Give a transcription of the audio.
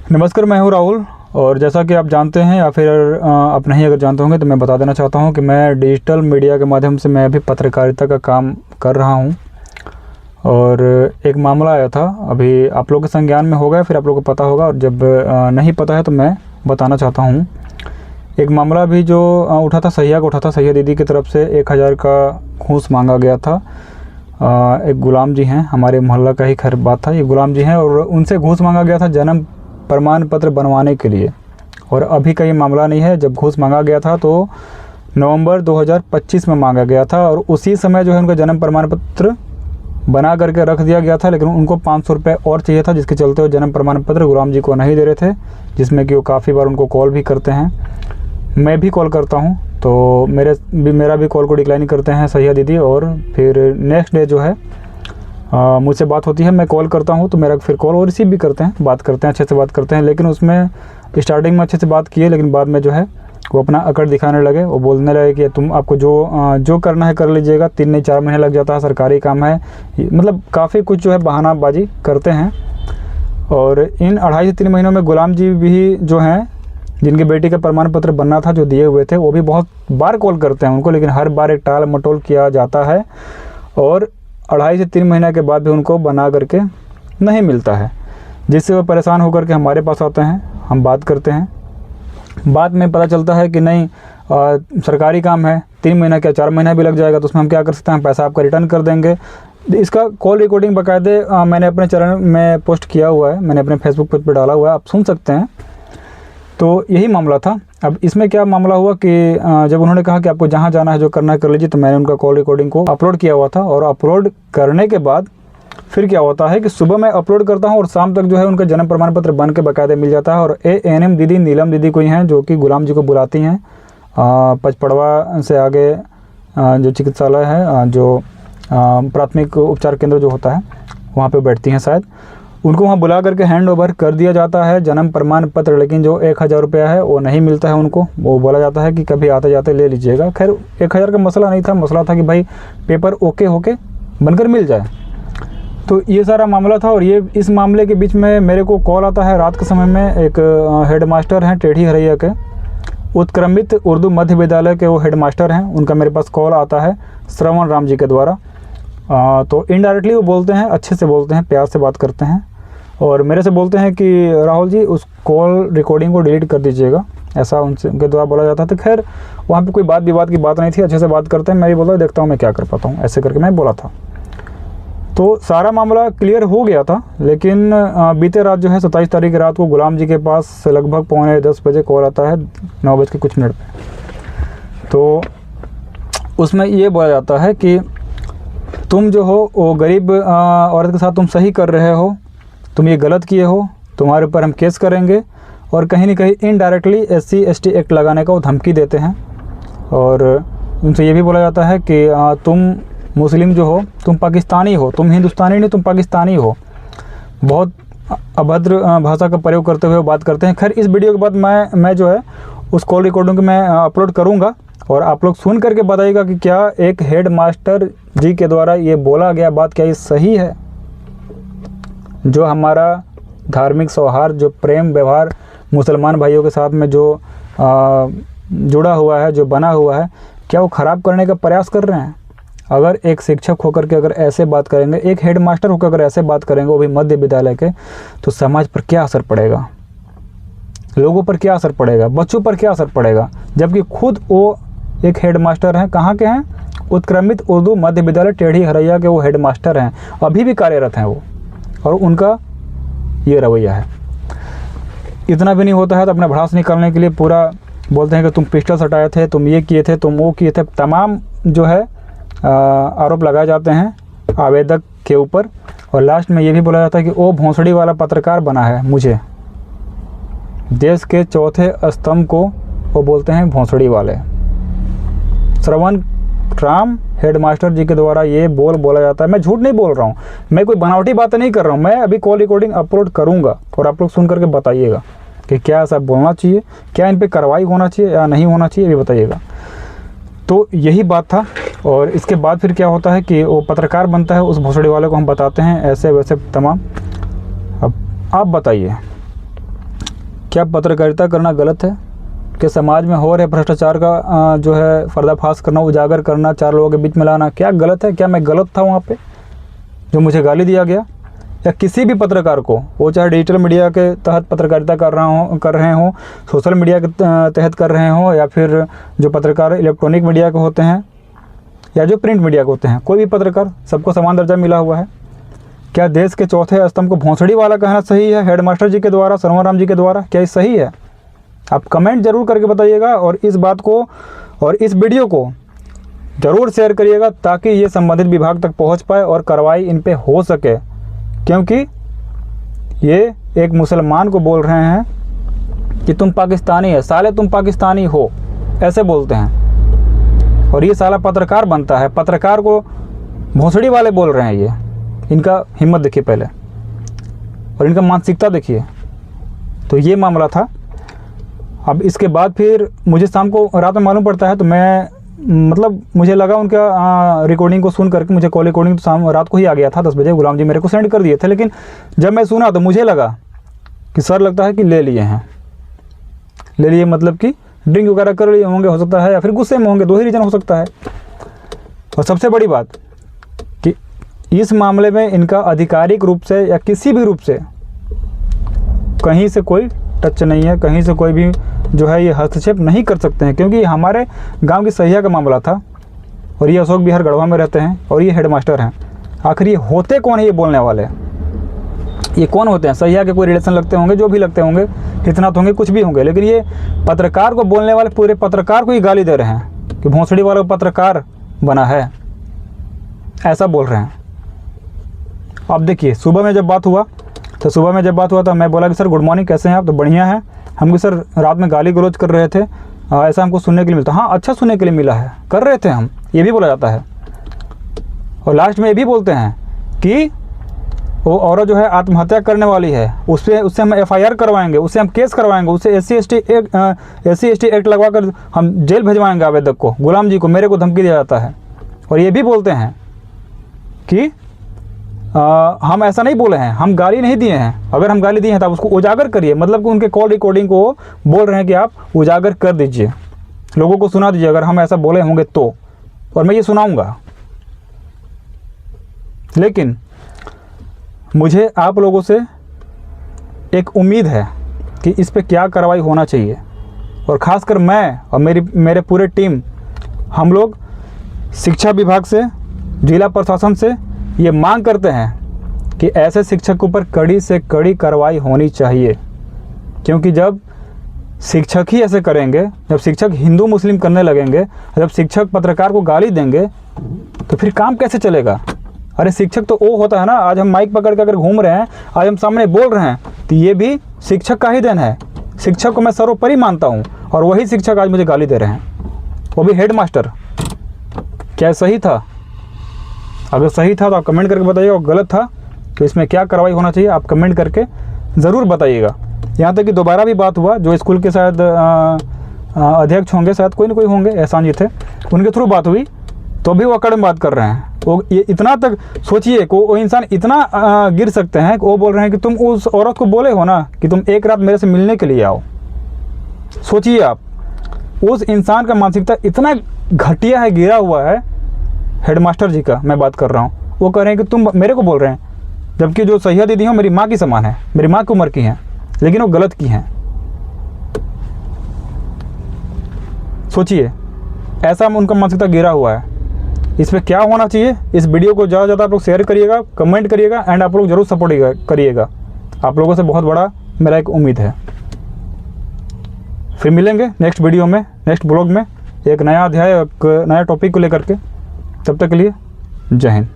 नमस्कार, मैं हूँ राहुल। और जैसा कि आप जानते हैं या फिर आप नहीं अगर जानते होंगे तो मैं बता देना चाहता हूँ कि मैं डिजिटल मीडिया के माध्यम से मैं भी पत्रकारिता का काम कर रहा हूँ। और एक मामला आया था, अभी आप लोगों के संज्ञान में होगा, फिर आप लोगों को पता होगा, और जब नहीं पता है तो मैं बताना चाहता हूँ। एक मामला भी जो उठा था, सहिया का उठा था। सहिया दीदी की तरफ से 1000 का घूस मांगा गया था। एक गुलाम जी हैं, हमारे मोहल्ला का ही खैर बात था। ये गुलाम जी हैं और उनसे घूस मांगा गया था जन्म प्रमाण पत्र बनवाने के लिए। और अभी का ये मामला नहीं है, जब घूस मांगा गया था तो नवंबर 2025 में मांगा गया था, और उसी समय जो है उनका जन्म प्रमाण पत्र बना करके रख दिया गया था। लेकिन उनको 500 रुपये और चाहिए था, जिसके चलते वो जन्म प्रमाण पत्र गुलाम जी को नहीं दे रहे थे, जिसमें कि वो काफ़ी बार उनको कॉल भी करते हैं, मैं भी कॉल करता हूँ, तो मेरा भी कॉल को डिक्लाइन करते हैं सहिया दीदी। और फिर नेक्स्ट डे जो है मुझसे बात होती है, मैं कॉल करता हूँ तो मेरा फिर कॉल वो रिसीव भी करते हैं, बात करते हैं, अच्छे से बात करते हैं। लेकिन उसमें स्टार्टिंग में अच्छे से बात किए, लेकिन बाद में जो है वो अपना अकड़ दिखाने लगे। वो बोलने लगे कि तुम आपको जो करना है कर लीजिएगा, 3 नहीं 4 महीने लग जाता है, सरकारी काम है, मतलब काफ़ी कुछ जो है बहानाबाजी करते हैं। और इन 2.5 से 3 महीनों में गुलाम जी भी जो हैं, जिनकी बेटी का प्रमाण पत्र बनना था, जो दिए हुए थे, वो भी बहुत बार कॉल करते हैं उनको, लेकिन हर बार एक टाल मटोल किया जाता है। और 2.5 से 3 महीने के बाद भी उनको बना करके नहीं मिलता है, जिससे वो परेशान होकर के हमारे पास आते हैं, हम बात करते हैं। बाद में पता चलता है कि नहीं, सरकारी काम है, 3 महीना क्या 4 महीना भी लग जाएगा, तो उसमें हम क्या कर सकते हैं, पैसा आपका रिटर्न कर देंगे। इसका कॉल रिकॉर्डिंग बाकायदे मैंने अपने चैनल में पोस्ट किया हुआ है, मैंने अपने फेसबुक पेज पर डाला हुआ है, आप सुन सकते हैं। तो यही मामला था। अब इसमें क्या मामला हुआ कि जब उन्होंने कहा कि आपको जहाँ जाना है, जो करना है कर लीजिए, तो मैंने उनका कॉल रिकॉर्डिंग को अपलोड किया हुआ था। और अपलोड करने के बाद फिर क्या होता है कि सुबह मैं अपलोड करता हूँ और शाम तक जो है उनका जन्म प्रमाण पत्र बन के बाकायदे मिल जाता है। और ANM दीदी, नीलम दीदी कोई हैं जो कि गुलाम जी को बुलाती हैं, पचपड़वा से आगे जो चिकित्सालय है, जो प्राथमिक उपचार केंद्र जो होता है, वहाँ पे बैठती हैं शायद, उनको वहाँ बुला करके हैंड ओवर कर दिया जाता है जन्म प्रमाण पत्र। लेकिन जो 1000 रुपया है वो नहीं मिलता है उनको, वो बोला जाता है कि कभी आते जाते ले लीजिएगा। खैर 1000 का मसला नहीं था, मसला था कि भाई पेपर ओके होके बनकर मिल जाए। तो ये सारा मामला था। और ये इस मामले के बीच में मेरे को कॉल आता है रात के समय में। एक हेडमास्टर हैं टेढ़ी हरैया के, उत्क्रमित उर्दू मध्य विद्यालय के वो हेडमास्टर हैं, उनका मेरे पास कॉल आता है श्रवण राम जी के द्वारा। तो इनडायरेक्टली वो बोलते हैं, अच्छे से बोलते हैं, प्यार से बात करते हैं, और मेरे से बोलते हैं कि राहुल जी उस कॉल रिकॉर्डिंग को डिलीट कर दीजिएगा, ऐसा उनके द्वारा बोला जाता था। तो खैर वहाँ पे कोई बात विवाद की बात नहीं थी, अच्छे से बात करते हैं। मैं भी बोला देखता हूँ मैं क्या कर पाता हूँ, ऐसे करके मैं बोला था। तो सारा मामला क्लियर हो गया था। लेकिन बीते रात जो है 27 तारीख की रात को गुलाम जी के पास से लगभग 9:45 बजे कॉल आता है, 9 बज के कुछ मिनट पर। तो उसमें ये बोला जाता है कि तुम जो हो वो गरीब औरत के साथ तुम सही कर रहे हो, तुम ये गलत किए हो, तुम्हारे ऊपर हम केस करेंगे। और कहीं ना कहीं इनडायरेक्टली SC ST एक्ट लगाने का वो धमकी देते हैं। और उनसे ये भी बोला जाता है कि तुम मुस्लिम जो हो, तुम पाकिस्तानी हो, तुम हिंदुस्तानी नहीं, तुम पाकिस्तानी हो। बहुत अभद्र भाषा का प्रयोग करते हुए बात करते हैं। खैर इस वीडियो के बाद मैं जो है उस कॉल रिकॉर्डिंग को मैं अपलोड करूँगा, और आप लोग सुन करके बताइएगा कि क्या एक हेड मास्टर जी के द्वारा ये बोला गया बात क्या ये सही है। जो हमारा धार्मिक सौहार्द, जो प्रेम व्यवहार मुसलमान भाइयों के साथ में जो जुड़ा हुआ है, जो बना हुआ है, क्या वो ख़राब करने का प्रयास कर रहे हैं। अगर एक शिक्षक होकर के अगर ऐसे बात करेंगे, एक हेड मास्टर होकर अगर ऐसे बात करेंगे, वो भी मध्य विद्यालय के, तो समाज पर क्या असर पड़ेगा, लोगों पर क्या असर पड़ेगा, बच्चों पर क्या असर पड़ेगा। जबकि खुद वो एक हेड मास्टर हैं, कहाँ के हैं, उत्क्रमित उर्दू मध्य विद्यालय टेढ़ी हरैया के वो हेड मास्टर हैं, अभी भी कार्यरत हैं वो, और उनका ये रवैया है। इतना भी नहीं होता है तो अपना भड़ास निकालने के लिए पूरा बोलते हैं कि तुम पिस्टल सटाए थे, तुम ये किए थे, तुम वो किए थे। तमाम जो है आरोप लगाए जाते हैं आवेदक के ऊपर। और लास्ट में ये भी बोला जाता है कि वो भोंसड़ी वाला पत्रकार बना है मुझे, देश के चौथे स्तंभ को वो बोलते हैं भोंसड़ी वाले। श्रवण राम हेडमास्टर जी के द्वारा ये बोला जाता है। मैं झूठ नहीं बोल रहा हूँ, मैं कोई बनावटी बातें नहीं कर रहा हूँ। मैं अभी कॉल रिकॉर्डिंग अपलोड करूँगा और आप लोग सुन करके बताइएगा कि क्या ऐसा बोलना चाहिए, क्या इन पे कार्रवाई होना चाहिए या नहीं होना चाहिए, ये भी बताइएगा। तो यही बात था। और इसके बाद फिर क्या होता है कि वो पत्रकार बनता है, उस भोसड़ी वाले को हम बताते हैं ऐसे वैसे तमाम। अब आप बताइए क्या पत्रकारिता करना गलत है? कि समाज में हो रहे भ्रष्टाचार का जो है पर्दाफाश करना, उजागर करना, 4 लोगों के बीच में लाना, क्या गलत है? क्या मैं गलत था वहाँ पे जो मुझे गाली दिया गया? या किसी भी पत्रकार को, वो चाहे डिजिटल मीडिया के तहत पत्रकारिता कर रहे हों, सोशल मीडिया के तहत कर रहे हों, या फिर जो पत्रकार इलेक्ट्रॉनिक मीडिया के होते हैं या जो प्रिंट मीडिया के होते हैं, कोई भी पत्रकार, सबको समान दर्जा मिला हुआ है। क्या देश के चौथे स्तंभ को भोंसड़ी वाला कहना सही है हेडमास्टर जी के द्वारा, सर्वराम जी के द्वारा? क्या ये सही है? आप कमेंट जरूर करके बताइएगा और इस बात को और इस वीडियो को ज़रूर शेयर करिएगा ताकि ये संबंधित विभाग तक पहुंच पाए और कार्रवाई इन पे हो सके, क्योंकि ये एक मुसलमान को बोल रहे हैं कि तुम पाकिस्तानी है, साले तुम पाकिस्तानी हो, ऐसे बोलते हैं। और ये साला पत्रकार बनता है, पत्रकार को भोंसड़ी वाले बोल रहे हैं। ये इनका हिम्मत देखिए पहले और इनका मानसिकता देखिए। तो ये मामला था। अब इसके बाद फिर मुझे शाम को रात में मालूम पड़ता है, तो मैं मतलब मुझे लगा उनका रिकॉर्डिंग को सुन करके, मुझे कॉल रिकॉर्डिंग तो शाम रात को ही आ गया था 10 बजे, गुलाम जी मेरे को सेंड कर दिए थे। लेकिन जब मैं सुना तो मुझे लगा कि सर लगता है कि ले लिए हैं, ले लिए मतलब कि ड्रिंक वगैरह कर लिए होंगे, हो सकता है, या फिर गुस्से में होंगे, 2 ही रीज़न हो सकता है। और सबसे बड़ी बात कि इस मामले में इनका आधिकारिक रूप से या किसी भी रूप से कहीं से कोई टच नहीं है, कहीं से कोई भी जो है ये हस्तक्षेप नहीं कर सकते हैं, क्योंकि हमारे गांव की सहिया का मामला था और ये अशोक विहार गढ़वा में रहते हैं और ये हेडमास्टर हैं। आखिर ये होते कौन है ये बोलने वाले? ये कौन होते हैं? सहिया के कोई रिलेशन लगते होंगे, जो भी लगते होंगे, कितना तो होंगे, कुछ भी होंगे, लेकिन ये पत्रकार को बोलने वाले पूरे पत्रकार को ही गाली दे रहे हैं कि भोंसड़ी वाला पत्रकार बना है, ऐसा बोल रहे हैं। अब देखिए, सुबह में जब बात हुआ तो मैं बोला कि सर गुड मॉर्निंग, कैसे हैं आप? तो बढ़िया हैं। हमको सर रात में गाली गलौज कर रहे थे, ऐसा हमको सुनने के लिए मिलता। हाँ, अच्छा सुनने के लिए मिला है, कर रहे थे हम, ये भी बोला जाता है। और लास्ट में ये भी बोलते हैं कि वो औरत जो है आत्महत्या करने वाली है, उससे हम FIR करवाएंगे, उससे हम केस करवाएंगे, उससे SC ST एक्ट लगवा कर हम जेल भिजवाएंगे आवेदक को, गुलाम जी को, मेरे को धमकी दिया जाता है। और ये भी बोलते हैं कि हम ऐसा नहीं बोले हैं, हम गाली नहीं दिए हैं। अगर हम गाली दिए हैं तो आप उसको उजागर करिए, मतलब कि उनके कॉल रिकॉर्डिंग को बोल रहे हैं कि आप उजागर कर दीजिए, लोगों को सुना दीजिए अगर हम ऐसा बोले होंगे तो, और मैं ये सुनाऊंगा। लेकिन मुझे आप लोगों से एक उम्मीद है कि इस पे क्या कार्रवाई होना चाहिए, और ख़ासकर मैं और मेरे पूरे टीम, हम लोग शिक्षा विभाग से, जिला प्रशासन से ये मांग करते हैं कि ऐसे शिक्षक के ऊपर कड़ी से कड़ी कार्रवाई होनी चाहिए। क्योंकि जब शिक्षक ही ऐसे करेंगे, जब शिक्षक हिंदू मुस्लिम करने लगेंगे, जब शिक्षक पत्रकार को गाली देंगे, तो फिर काम कैसे चलेगा? अरे शिक्षक तो वो होता है ना, आज हम माइक पकड़ के अगर घूम रहे हैं, आज हम सामने बोल रहे हैं, तो ये भी शिक्षक का ही देन है। शिक्षक को मैं सर्वोपरि मानता हूँ, और वही शिक्षक आज मुझे गाली दे रहे हैं, वो भी हेडमास्टर। क्या सही था? अगर सही था तो आप कमेंट करके बताइएगा, और गलत था तो इसमें क्या कार्रवाई होना चाहिए आप कमेंट करके ज़रूर बताइएगा। यहाँ तक कि दोबारा भी बात हुआ, जो स्कूल के शायद अध्यक्ष होंगे, शायद कोई ना कोई होंगे, एहसान जी थे, उनके थ्रू बात हुई, तो भी वो अकड़ में बात कर रहे हैं। वो ये इतना तक सोचिए कि वो इंसान इतना गिर सकते हैं कि वो बोल रहे हैं कि तुम उस औरत को बोले हो ना कि तुम एक रात मेरे से मिलने के लिए आओ। सोचिए आप, उस इंसान का मानसिकता इतना घटिया है, गिरा हुआ है। हेडमास्टर जी का मैं बात कर रहा हूँ, वो कह रहे हैं कि तुम मेरे को बोल रहे हैं, जबकि जो सहिया दीदी हो मेरी माँ की समान है, मेरी माँ की उम्र की हैं, लेकिन वो गलत की हैं। सोचिए, ऐसा उनका मानसिकता गिरा हुआ है। इस पर क्या होना चाहिए? इस वीडियो को ज़्यादा से ज़्यादा आप लोग शेयर करिएगा, कमेंट करिएगा, एंड आप लोग ज़रूर सपोर्ट करिएगा। आप लोगों से बहुत बड़ा मेरा एक उम्मीद है। फिर मिलेंगे नेक्स्ट वीडियो में, नेक्स्ट ब्लॉग में, एक नया अध्याय, एक नया टॉपिक को लेकर के। तब तक के लिए जय हिंद।